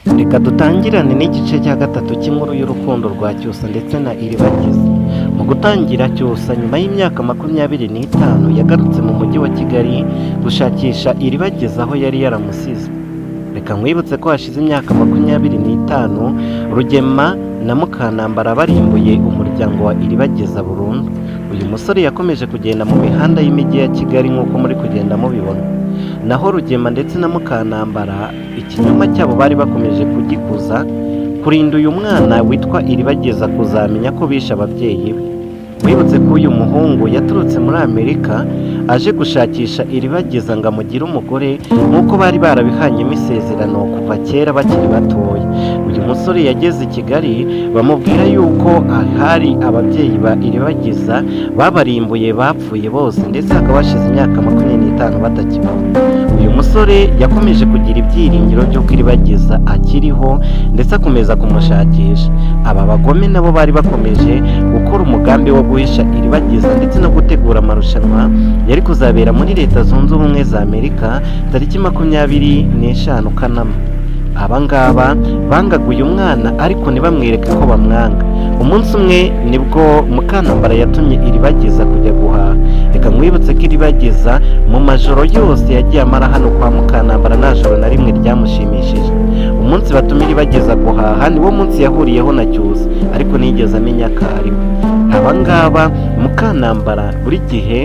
Reka dutangirane n'igice cya gatatu cy'inkuru y'urukundo rwa Cyusa ndetse na Iribagiza. Mu gutangira, Cyusa nyuma y'imyaka 25 yagarutse mu mujyi wa Kigali gushakisha Iribagiza aho yari yaramusize. Reka nkwibutse ko hashize imyaka 25 Rugema na Mukanambara barimbuye umuryango wa Iribagiza burundu. Uyu musore yakomeje kugenda mu mihanda y'imijyi ya Kigali nk'uko muri kugenda mubibona. Naho Rugema ndetse na Mukanambara ikinyoma cyabo bari bakomeje kugikuza, kurinda uyu mwana witwa Iribagiza kuzamenya ko bishe ababyeyi be. Mwibutse ko uyu muhungu yaturutse muri Amerika aje gushakisha Iribagiza ngo amugire umugore nk'uko bari barabihanyemo isezerano kuva kera bakiri batoya. Uyu musore yageze i Kigali bamubwira yuko ahari ababyeyi ba Iribagiza babarimbuye bapfuye bose, ndetse hakaba hashize imyaka 25 batakibaho. Uyu musore yakomeje kugira ibyiringiro byo Iribagiza akiriho ndetse akomeza kumushakisha. Aba bagome nabo bari bakomeje gukora umugambi wo guhisha Iribagiza ndetse no gutegura amarushanwa yari kuzabera muri Leta Zunze Ubumwe za Amerika tariki 25 Kanama. Aba ngaba bangaga uyu mwana ariko ntibamwereke ko bamwanga. Umunsi umwe nibwo Mukanambara yatumye Iribagiza kujya guhaha. Reka nkwibutse ko Iribagiza mu majoro yose yagiye amara hano kwa Mukanambara nta joro na rimwe ryamushimishije. Umunsi batumye Iribagiza guhaha niwo munsi yahuriyeho na Cyusa, ariko ntiyigeze amenya ko ariwe. Aba ngaba Mukanambara buri gihe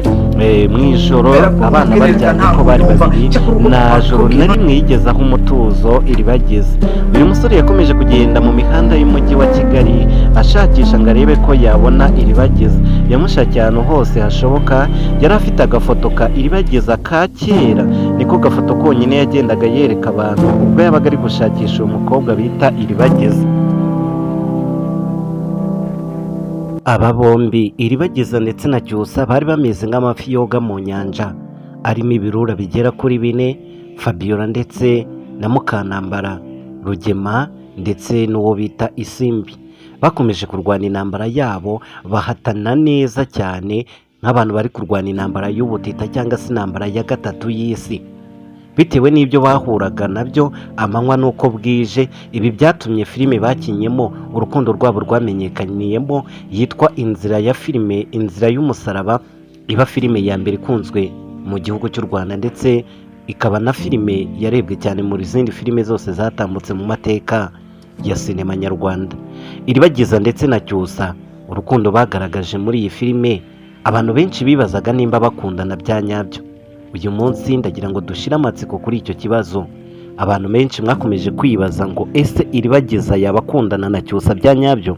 mu ijoro abana baryamye ko bari babiri, nta joro na rimwe yigeze aho umutuzo Iribagiza. Uyu musore yakomeje kugenda mu mihanda y'umujyi wa Kigali ashakisha ngo arebe ko yabona Iribagiza. Yamushakiye ahantu hose hashoboka. Yari afite agafoto ka Iribagiza ka kera, niko gafoto konyine yagendaga yereka abantu ubwo yabaga ari gushakisha uwo mukobwa bita Iribagiza. Aba bombi Iribagiza ndetse na Cyusa bari bameze nk'amafi yoga mu nyanja arimo ibirura bigera kuri 4. Fabiola ndetse na Mukanambara, Rugema ndetse n'uwo bita Isimbi bakomeje kurwana intambara yabo, bahatana neza cyane nk'abantu bari kurwana intambara y'ubutita cyangwa se intambara ya gatatu y'isi. Bitewe n'ibyo bahuraga nabyo amanywa n'uko bwije, ibi byatumye filime bakinyemo urukundo rwabo rwamenyekaniyemo yitwa Inzira ya filime Inzira y'umusaraba, iba filime ya mbere ikunzwe mu gihugu cy'u Rwanda ndetse ikaba na filime yarebwe cyane muri zindi filime zose zatambutse mu mateka ya sinema nyarwanda. Iribagiza ndetse na Cyusa, urukundo bagaragaje muri iyi filime abantu benshi bibazaga nimba bakundana bya nyabyo. Uyu munsi ndagira ngo dushire amatsiko kuri icyo kibazo. Abantu benshi mwakomeje kwibaza ngo ese Iribagiza yaba akundana na Cyusa bya nyabyo?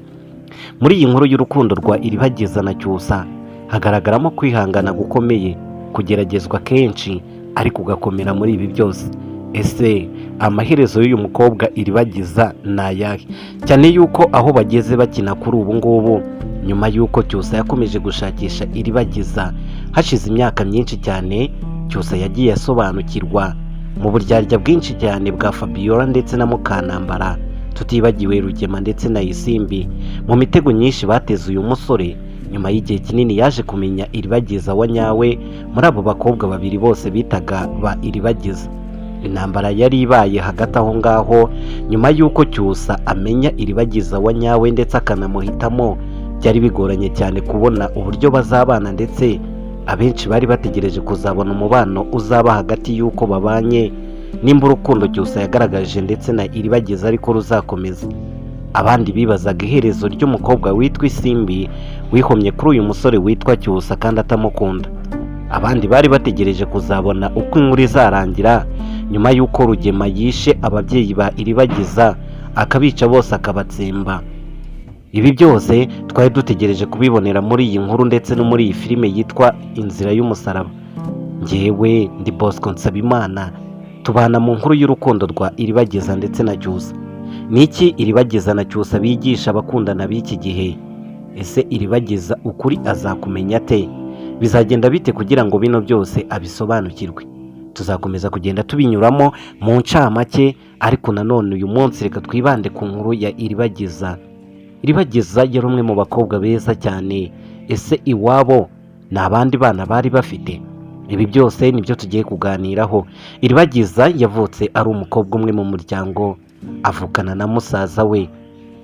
Muri iyi nkuru y'urukundo rwa Iribagiza na Cyusa hagaragaramo kwihangana gukomeye, kugeragezwa kenshi ariko ugakomera muri ibi byose. Ese amaherezo y'uyu mukobwa Iribagiza ni ayahe? Cyane yuko aho bageze bakina kuri ubu ngubu, nyuma yuko Cyusa yakomeje gushakisha Iribagiza hashize imyaka myinshi cyane, Cyusa yagiye asobanukirwa mu buryarya bwinshi cyane bwa Fabiola ndetse na Mukanambara, tutibagiwe Rugema ndetse na Isimbi, mu mitego nyinshi bateze uyu musore. Nyuma y'igihe kinini yaje kumenya Iribagiza wa nyawe muri abo bakobwa babiri bose bitaga ba Iribagiza. Intambara yari ibaye hagati aho ngaho. Nyuma y'uko Cyusa amenya Iribagiza wa nyawe ndetse akanamuhitamo, byari bigoranye cyane kubona uburyo bazabana, ndetse abenshi bari bategereje kuzabona umubano uzaba hagati y'uko babanye, nimba urukundo Cyusa yagaragaje ndetse na Iribagiza ariko ruzakomeza. Abandi bibazaga iherezo ry'umukobwa witwa Isimbi wihomye kuri uyu musore witwa Cyusa kandi atamukunda. Abandi bari bategereje kuzabona uko inkuru izarangira nyuma y'uko Rugema yishe ababyeyi ba Iribagiza akabica bose akabatsemba. Ibi byose twari dutegereje kubibonera muri iyi nkuru ndetse no muri iyi filime yitwa Inzira y'umusaraba. Njyewe ndi Bosco Nsabimana, tubana mu nkuru y'urukundo rwa Iribagiza ndetse na Cyusa. Niki Iribagiza na Cyusa bigisha abakundana b'iki gihe? Ese Iribagiza ukuri azakumenya ate? Bizagenda bite kugira ngo bino byose abisobanukirwe? Tuzakomeza kugenda tubinyuramo mu ncamake, ariko nanone uyu munsi reka twibande ku nkuru ya Iribagiza. Iribagiza yari umwe mu bakobwa beza cyane. Ese iwabo ni abandi bana bari bafite? Ibi byose nibyo tugiye kuganiraho. Iribagiza yavutse ari umukobwa umwe mu muryango avukana na musaza we.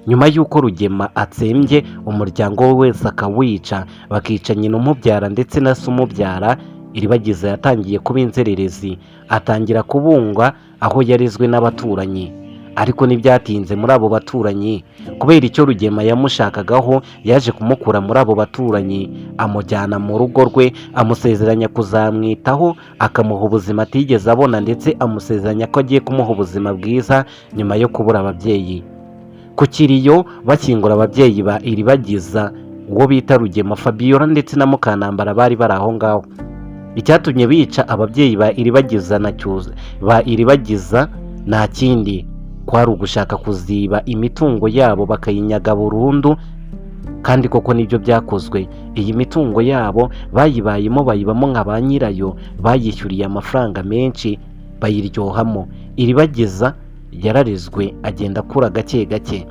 Nyuma y'uko Rugema atsembye umuryango we wese akawica, bakica nyina umubyara ndetse na se umubyara, Iribagiza yatangiye kuba inzererezi, atangira kubungwa aho yarezwe n'abaturanyi. Ariko ntibyatinze muri abo baturanyi, kubera icyo Rugema yamushakagaho, yaje kumukura muri abo baturanyi, amujyana mu rugo rwe, amusezeranya kuzamwitaho, akamuha ubuzima atigeze abona, ndetse amusezeranya ko agiye kumuha ubuzima bwiza nyuma yo kubura ababyeyi. Ku kiriyo bakingura ababyeyi ba Iribagiza, uwo bita Rugema, Fabiola ndetse na Mukantambara bari bari aho ngaho. Icyatumye bica ababyeyi ba Iribagiza nta kindi, kwari ugushaka kuziba imitungo yabo bakayinyaga burundu. Kandi koko nibyo byakozwe. Iyi mitungo yabo bayibamo nka ba nyirayo, bayishyuriye amafaranga menshi, bayiryohamo. Iribagiza yararezwe, agenda akura gake gake.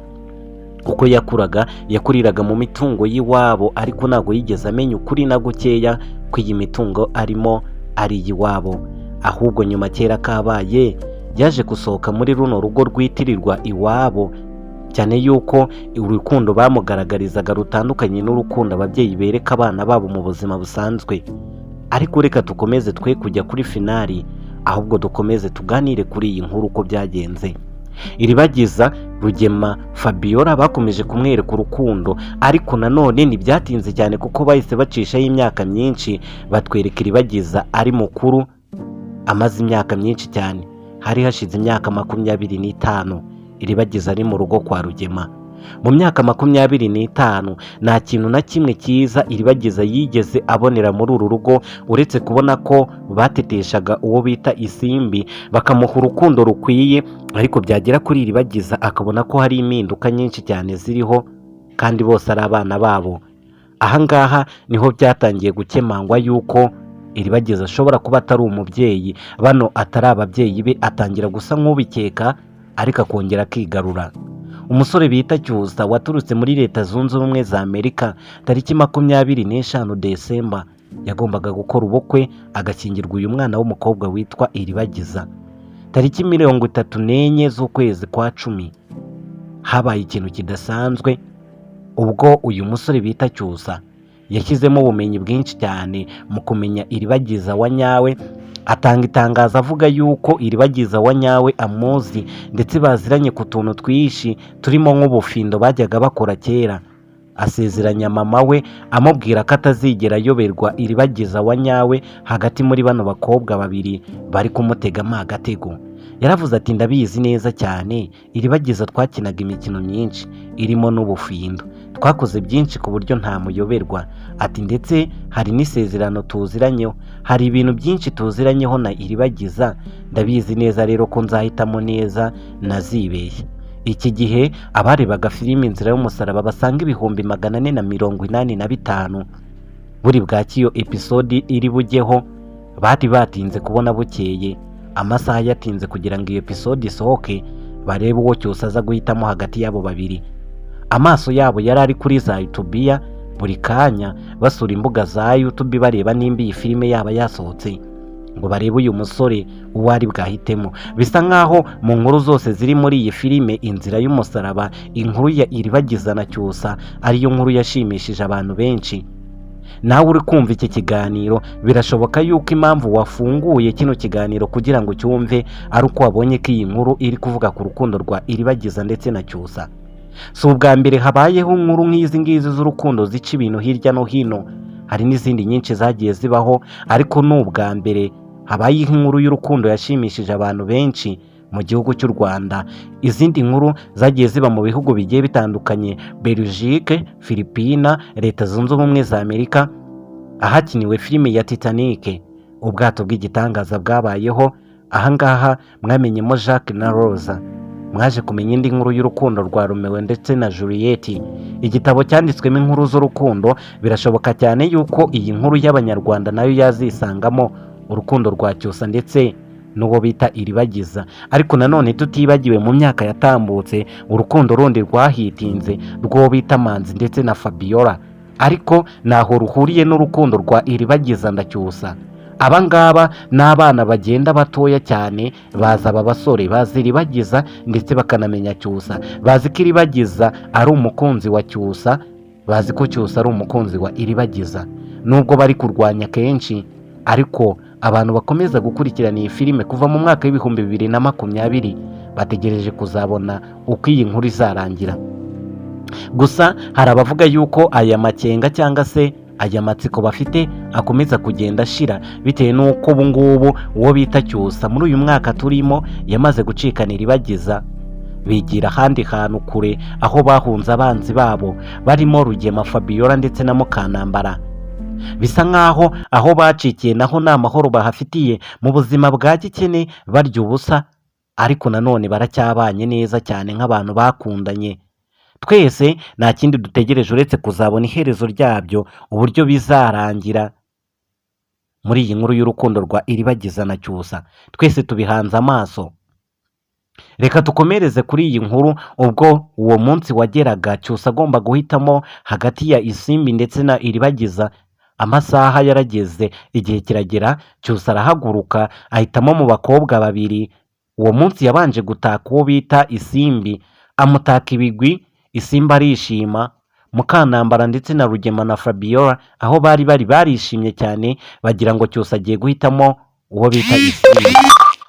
Uko yakuraga, yakuriraga mu mitungo y'iwabo, ariko ntabwo yigeze amenya ukuri na gukeya ko iyi mitungo arimo ari iy'iwabo. Ahubwo nyuma kera kabaye, yaje gusohoka muri runo rugo rwitirirwa iwabo, cyane yuko urukundo bamugaragarizaga rutandukanye n'urukundo ababyeyi bereka abana babo mu buzima busanzwe. Ariko reka dukomeze twe kujya kuri finali, ahubwo dukomeze tuganire kuri iyi nkuru uko byagenze. Iribagiza, Rugema, Fabiola bakomeje kumwereka urukundo, ariko nanone ntibyatinze cyane kuko bahise bacishaho imyaka myinshi, batwereka Iribagiza ari mukuru, amaze imyaka myinshi cyane. Hari hashize imyaka 25 Iribagiza ari mu rugo kwa Rugema. Mu myaka 25 nta kintu na kimwe cyiza Iribagiza yigeze abonera muri uru rugo, uretse kubona ko bateteshaga uwo bita isimbi, bakamuha urukundo rukwiye, ariko byagera kuri Iribagiza akabona ko hari impinduka nyinshi cyane ziriho, kandi bose ari abana babo. Ahangaha niho byatangiye gukemangwa yuko Iribagiza ashobora kuba atari umubyeyi, bano atari ababyeyi be. Atangira gusa nk'ubikeka, ariko akongera akigarura. Umusore bita Cyusa waturutse muri Leta Zunze Ubumwe za Amerika, tariki 25 Desemba yagombaga gukora ubukwe, agashyingirwa uyu mwana w'umukobwa witwa Iribagiza. Tariki 34 z'ukwezi kwa 10 habaye ikintu kidasanzwe, ubwo uyu musore bita Cyusa yashyizemo ubumenyi bwinshi cyane mu kumenya Iribagiza wa nyawe. Atanga itangazo avuga yuko Iribagiza wa nyawe amuzi, ndetse baziranye ku tuntu twishi turimo nk'ubufindo bajyaga bakora kera. Asezeranya mama we amubwira ko atazigera ayoberwa Iribagiza wa nyawe hagati muri bano bakobwa babiri bari kumutegamo agatego. Yaravuze ati, ndabizi neza cyane, Iribagiza twakinaga imikino myinshi irimo n'ubufindo, twakoze byinshi ku buryo nta muyoberwa. Ati ndetse hari n'isezerano tuziranyeho, hari ibintu byinshi tuziranyeho na Iribagiza. Ndabizi neza rero ko nzahitamo neza, nazibeshye. Iki gihe abarebaga filime Inzira y'Umusaraba basaga 485 buri bwaki iyo episode iri bujyeho, bari batinze kubona bukeye, amasaha yatinze kugira ngo iyo episode isohoke, barebe uwo cyose aza guhitamo hagati yabo babiri. Amaso yabo yari ari kuri za YouTube, buri kanya basura imbuga za YouTube bareba nimba iyi filime yaba yasohotse, ngo barebe uyu musore uwo ari bwahitemo. Bisa nkaho mu nkuru zose ziri muri iyi filime Inzira y'Umusaraba, inkuru ya Iribagiza na Cyusa ariyo nkuru yashimishije abantu benshi. Nawe uri kumva iki kiganiro, birashoboka yuko impamvu wafunguye kino kiganiro kugira ngo cyumve ari uko wabonye ko iyi nkuru iri kuvuga ku rukundo rwa Iribagiza ndetse na Cyusa. Si ubwa mbere habayeho inkuru nk'izi ngizi z'urukundo zica ibintu hirya no hino, hari n'izindi nyinshi zagiye zibaho, ariko ni ubwa mbere habaye inkuru y'urukundo yashimishije abantu benshi mu gihugu cy'u Rwanda. Izindi nkuru zagiye ziba mu bihugu bigiye bitandukanye, Belgique, Philippines, Leta Zunze Ubumwe za Amerika, ahakiniwe filime ya Titanic, ubwato bw'igitangaza bwabayeho. Ahangaha mwamenyemo Jacques na Rose, mwaje kumenya indi nkuru y'urukundo rwa Romeo ndetse na Juliet. Igitabo cyanditswemo inkuru z'urukundo, birashoboka cyane yuko iyi nkuru y'Abanyarwanda nayo yazisangamo urukundo rwa Cyusa ndetse n'uwo bita Iribagiza. Ariko nanone tutibagiwe mu myaka yatambutse urukundo rundi rwahitinze rw'uwo bita Manzi ndetse na Fabiola, ariko naho ruhuriye n'urukundo rwa Iribagiza na Cyusa. aba ngaba ni abana bagenda batoya cyane, bazi aba basore, bazi Iribagiza ndetse bakanamenya Cyusa, bazi ko Iribagiza ari umukunzi wa Cyusa, bazi ko Cyusa ari umukunzi wa Iribagiza. Nubwo bari kurwanya kenshi, ariko abantu bakomeza gukurikirana iyi filime kuva mu mwaka w'ibihumbi 2020 bategereje kuzabona uko iyi nkuru izarangira. Gusa hari abavuga yuko aya makenga cyangwa se aya matsiko bafite akomeza kugenda ashira, bitewe n'uko ubu ngubu uwo bita Cyusa muri uyu mwaka turimo yamaze gucikana Iribagiza, bigira ahandi hantu kure, aho bahunze abanzi babo barimo Rugema Fabiola ndetse na Mukantambara. Bisa nk'aho aho bacikiye naho nta mahoro bahafitiye, mu buzima bwa gikene barya ubusa, ariko nanone baracyabanye neza cyane nk'abantu bakundanye. Twese nta kindi dutegereje uretse kuzabona iherezo ryabyo, uburyo bizarangira muri iyi nkuru y'urukundo rwa Iribagiza na Cyusa. Twese tubihanze amaso. Reka tukomereze kuri iyi nkuru. Ubwo uwo munsi wageraga, Cyusa agomba guhitamo hagati ya Isimbi ndetse na Iribagiza. Amasaha yarageze, igihe kiragera, Cyusa arahaguruka ahitamo mu bakobwa babiri. Uwo munsi yabanje gutaka uwo bita Isimbi, amutaka ibigwi. Isimbi arishima, Mukantambara ndetse na Rugema na Fabiola aho bari barishimye cyane, bagira ngo Cyusa agiye guhitamo uwo bita Isimbi.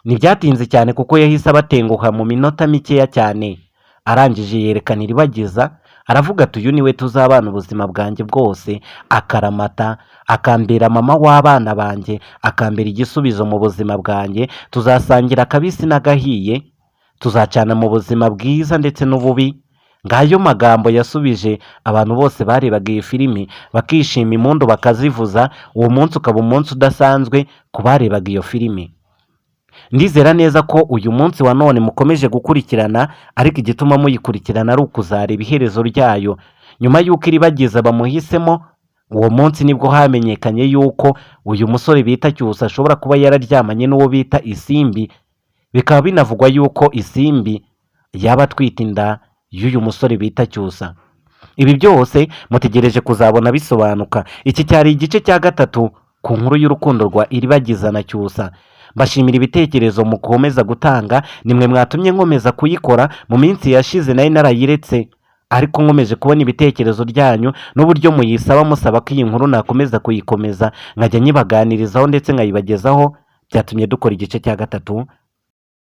Ntibyatinze cyane kuko yahise abatenguha mu minota mikeya cyane. Arangije yerekana Iribagiza, aravuga ati uyu niwe tuzabana ubuzima bwanjye bwose, akaramata, akambera mama w'abana banjye, akambera igisubizo mu buzima bwanjye, tuzasangira akabisi n'agahiye, tuzacana mu buzima bwiza ndetse n'ububi. Ngayo magambo yasubije abantu bose barebaga iyi filimi bakishima, impundu bakazivuza. Uwo munsi ukaba umunsi udasanzwe ku barebaga iyo filimi. Ndizera neza ko uyu munsi wa none mukomeje gukurikirana, ariko igituma muyikurikirana ari ukuzareba iherezo ryayo. Nyuma y'uko Iribagiza bamuhisemo, uwo munsi nibwo hamenyekanye yuko uyu musore bita Cyusa ashobora kuba yararyamanye n'uwo bita Isimbi. Bikaba binavugwa yuko Isimbi yaba atwite inda y'uyu musore bita Cyusa. Ibi byose mutegereje kuzabona bisobanuka. Iki cyari igice cya gatatu ku nkuru y'urukundo rwa Iribagiza na Cyusa. Mbashimira ibitekerezo mukomeza gutanga, nimwe mwatumye nkomeza kuyikora. Mu minsi yashize nari narayiretse, ariko nkomeje kubona ibitekerezo byanyu n'uburyo muyisaba musaba ko iyi nkuru nakomeza kuyikomeza, nkajya nyibaganirizaho ndetse nkayibagezaho, byatumye dukora igice cya gatatu